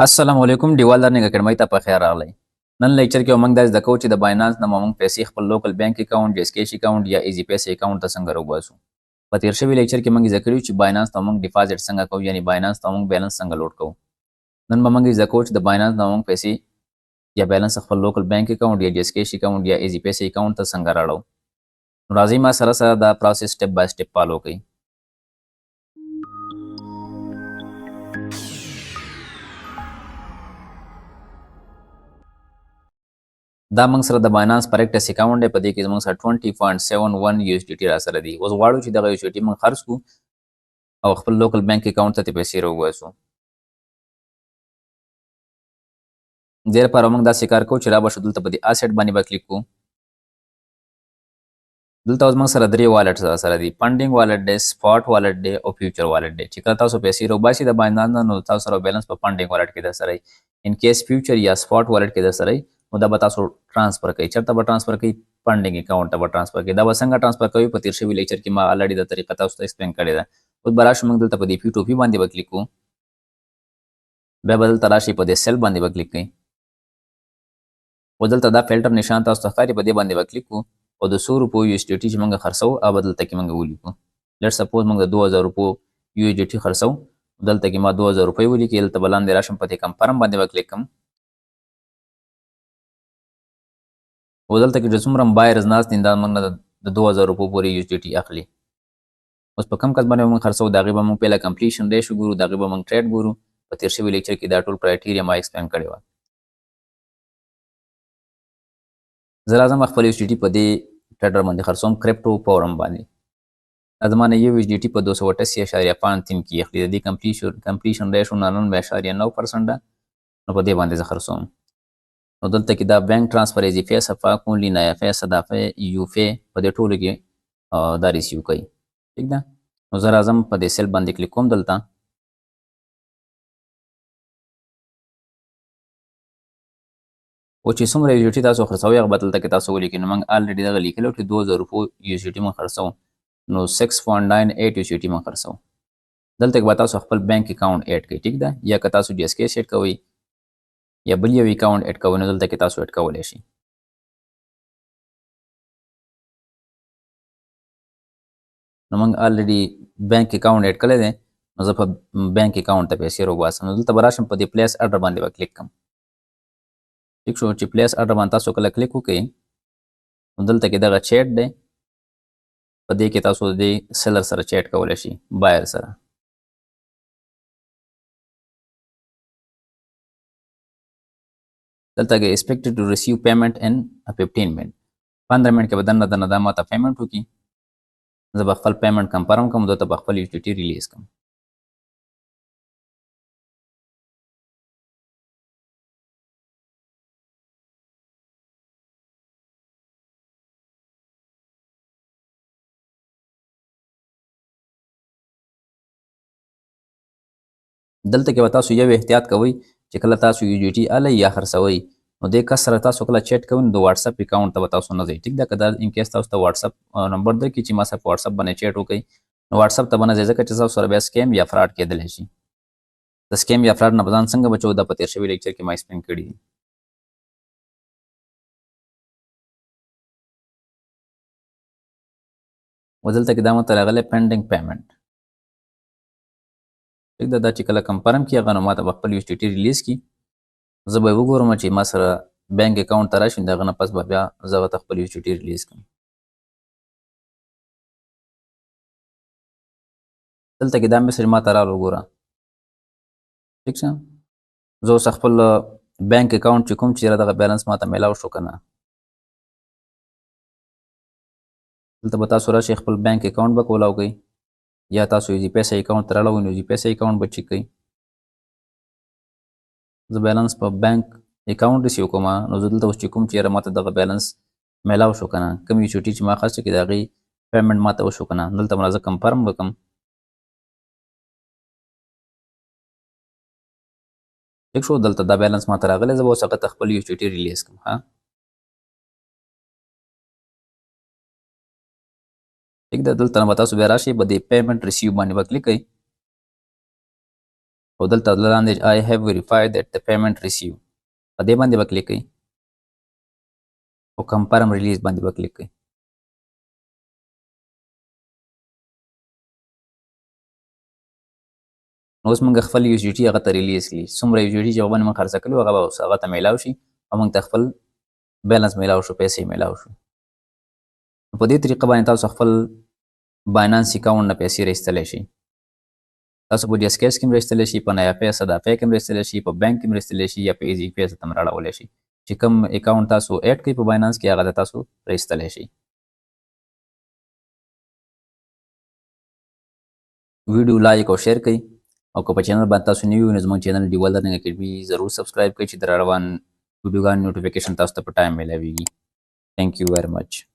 السلام علیکم ډیوال لرنینګ اکیډمۍ ته په خیر راغلی. نن لیکچر کې موږ دا زده کوو چې د باینانس نه موږ پیسې خپل لوکل بانک اکاونټ، جیسکیش اکاونټ یا ایزی پیسې اکاونټ ته څنګه راوباسو. په تیر شوي لیکچر کې موږ زده کړي چې باینانس ته موږ ډیپازیټ څنګه کوو، یعنی باینانس ته موږ بیلانس څنګه لوډ کوو. نن به موږ زده کوو چې د باینانس نه موږ پیسې یا بیلانس خپل لوکل بانک اکاونټ یا جیسکیش اکاونټ یا ایزی پیسې اکاونټ ته څنګه راړو. نو راځئ ما سره سره دا پروسس سټپ بای سټپ فالو کړئ. دا موږ سره د باینانس پرکټس اکاونټ دی، په دې کې موږ سره 20.71 USDT را سره دی. اوس غواړو چې دغه USDT موږ خرڅ کړو او خپل لوکل بانک اکاونټ ته پیسې راوباسو. دې لپاره موږ داسې کار کوو چې رابشو دلته په دې اسټ باندې به کلیک کوو. دلته اوس موږ سره درې والټ سره دي، فنډینګ والټ دی، سپاټ والټ دی او فیوچر والټ دی. چې کله تاسو پیسې راوباسئ د باینانس نه، نو تاسو سره بیلانس په فنډینګ والټ کې در سره وي. ان کیس فیوچر یا سپاټ والټ کې در سره وي، نو دا به تاسو ټرانسفر کوئ. چېرته به ټرانسفر کوئ؟ فنډینګ اکاونټ ته به ټرانسفر کوئ. دا به څنګه ټرانسفر کوئ؟ په تیر شوي لیکچر کې ما الریډي دا طریقه تاسو ته ایکسپلین کړې ده. اوس به راشو موږ دلته په دې پی ټو پی باندې به کلیک کوو. بیا به دلته راشئ په دې سیل باندې به کلیک کوئ. اوس دلته دا فلټر نشان تاسو ته ښکاري، په دې باندې به کلیک کوو او د 100 روپو USDT چې موږ خرڅو هغه به دلته کې موږ ولیکو. لیټ سپوز موږ د 2000 روپو USDT خرڅو، دلته کې ما 2000 روپۍ ولیکي. دلته به لاندې راشم، په دې کنفرم باندې به کلیک کوم. او دلته کې چې څومره بایرز ناست دي دا موږ نه د 2000 روپو پورې USDT اخلي. اوس په کم کس باندې موږ خرڅو د هغې به موږ پهله کمپلیشن ریشو ګورو، د هغې به موږ ټریډ ګورو. په تیر شوي لیکچر کې دا ټول کرایټیریا ما ایکسپلین کړې وه. زه راځم خپل USDT په دې ټریډر باندې خرڅوم، کرپټو فورم باندې. زما نه یو USDT په 288.53 کې اخلي. د دې کمپلیشن ریشو 99.9% ده، نو په دې باندې زه خرڅوم. نو دلته کې دا بانک ټرانسفر ایزی فی صفا کونلی نایفی صدافی یوفی په دې ټولو کې دا ریسیو کوي. ٹھیک ده. نو زه راځم په دې سیل باندې کلیک کوم. دلته او چې څومره USDT تاسو خرڅوئ هغه به دلته کې تاسو ولیکئ. نو موږ الریډي دغه لیکلو چې 2000 روپو USDT موږ خرڅو، نو 6.98 USDT موږ خرڅو. دلته کې به تاسو خپل بانک اکاونټ ایډ کړئ. ټیک ده. یا که تاسو ډي اس کیش ایډ کوئ یا بل یو اکاونټ ایډ کوئ، نو دلته کې تاسو ایډ کولی شئ. نو موږ الریډي بانک اکاونټ ایډ کړی دی، نو زه په بانک اکاونټ ته پیسې راوباسم. نو دلته به راشم، په دې پلیس اډر باندې به کلیک کوم. ټیک شو. چې پلیس اډر باندې تاسو کله کلیک وکړئ، نو دلته کې دغه چیټ دی، په دې کې تاسو د سیلر سره چیټ کولی شئ، بایر سره. دلته کې expected to receive payment in 15 minute 15 منټ کې به دننه دا ماته پیمنټ وکړي. زه به خپل پیمنټ کنفرم کوم، دلته به خپل USDT ریلیز کوم. دلته کې به تاسو یو احتیاط کوئ چې کله تاسو USDT الی یا خرڅوئ، نو دې کس سره تاسو کله چیټ کوئ، نو د واتساپ اکاونټ ته به تاسو نه ځئ. ټیک ده. که دا ان کیس تاسو ته واتساپ نمبر درکړي چې ما سره په واتساپ باندې چیټ وکړئ، نو واتساپ ته به نه ځئ، ځکه چې تاسو سره بیا سکیم یا فراډ کیدلی شي. د سکیم یا فراډ نه به ځان څنګه بچو، دا په تیر شوي لیکچر کې ما ایکسپلین کړي دي. و دلته کې دا ماته راغلی پینډینګ پیمنټ. ټیک ده. دا چې کله کنفرم کړي هغه، نو ماته به خپل USDT ریلیز کړي. زه به وګورم چې ما سره بانک اکاونټ ته راشي، د هغه نه پس به بیا زه ورته خپل USDT ریلیز کړم. دلته کې دا میسج ما ته راغلی، وګوره. ټیک شه. زه اوس خپل بانک اکاونټ چې کوم چې دغه بیلانس ما ته میلاو شو که نه، دلته به تاسو راشئ، خپل بانک اکاونټ به کولاو کوئ، یا تاسو ایزی پیسې اکاونټ ته راړوئ، نو ایزی پیسې اکاونټ به چیک کوئ. زه بیلانس په بانک اکاونټ ریسیو کوم، نو زه دلته اوس چې کوم چېرې ماته دغه بیلانس میلاو شو که نه، کوم USDT چې ما خرڅ کړي د هغې پیمنټ ماته وشو که نه، دلته به زه کنفرم وکړم. ټیک شو. دلته دا بیلانس ماته راغلی، زه به اوس هغه ته خپل USDT ریلیز کړم. ها ټیک ده. دلته نه به تاسو بیا راشئ، په دې پیمنټ ریسیو باندې به کلیک کوئ. او دلته لاندې I have verified that the payment received په دې باندې به کلیک کړئ او confirm release باندې به کلیک کړئ. نو اوس موږ خپل یو جی ټي هغه ته ریلیز کړي څومره یو جی ټي چې هغه باندې موږ خرڅه کړي هغه به اوس هغه ته میلاو شي او موږ ته خپل بیلانس میلاو شو پیسې میلاو شو. په دې طریقه باندې تاسو خپل باینانس اکاونټ نه پیسې راایستلی شئ. تاسو په ډیس کیس کې هم راایستلی شئ، په نیا پیسه دا پی کې هم راایستلی شئ، په بینک کې هم راایستلی شئ یا په ایزي پیسه ته هم رااړولی شئ. چې کوم اکاونټ تاسو ایډ کړئ په باینانس کې هغه ته تاسو راایستلی شئ. ویډیو لایک او شیر کړئ او که په چینل باندې تاسو نوي یو نو زموږ چینل ډیول لرننګ اکیډمي ضرور سبسکرایب کړئ چې د راروان ویډیوګانو نوټیفیکیشن تاسو ته په ټایم میلاویږي. Thank you very much.